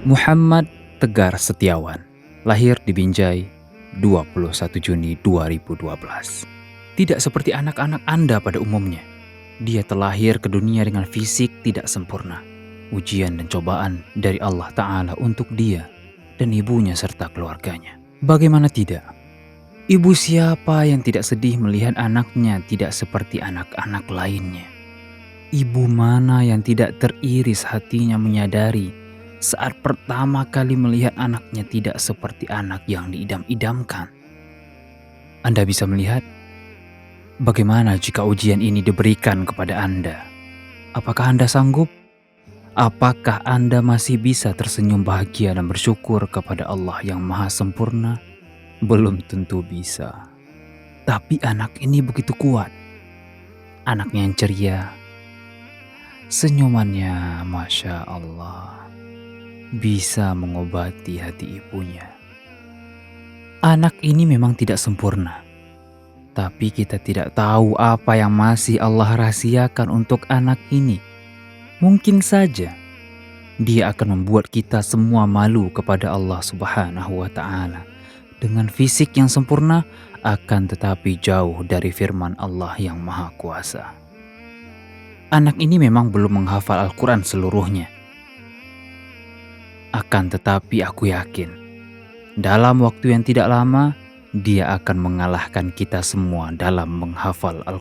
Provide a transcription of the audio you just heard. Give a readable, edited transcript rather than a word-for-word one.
Muhammad Tegar Setiawan, lahir di Binjai 21 Juni 2012. Tidak seperti anak-anak Anda pada umumnya, dia terlahir ke dunia dengan fisik tidak sempurna. Ujian dan cobaan dari Allah Ta'ala untuk dia dan ibunya serta keluarganya. Bagaimana tidak? Ibu siapa yang tidak sedih melihat anaknya tidak seperti anak-anak lainnya? Ibu mana yang tidak teriris hatinya menyadari saat pertama kali melihat anaknya tidak seperti anak yang diidam-idamkan? Anda bisa melihat bagaimana jika ujian ini diberikan kepada Anda? Apakah Anda sanggup? Apakah Anda masih bisa tersenyum bahagia dan bersyukur kepada Allah yang Maha Sempurna? Belum tentu bisa. Tapi anak ini begitu kuat. Anaknya yang ceria. Senyumannya, Masya Allah, bisa mengobati hati ibunya. Anak ini memang tidak sempurna. Tapi kita tidak tahu apa yang masih Allah rahasiakan untuk anak ini. Mungkin saja dia akan membuat kita semua malu kepada Allah Subhanahu wa Ta'ala dengan fisik yang sempurna, akan tetapi jauh dari firman Allah yang Maha Kuasa. Anak ini memang belum menghafal Al-Quran seluruhnya. Akan tetapi aku yakin, dalam waktu yang tidak lama, dia akan mengalahkan kita semua dalam menghafal Al-Quran.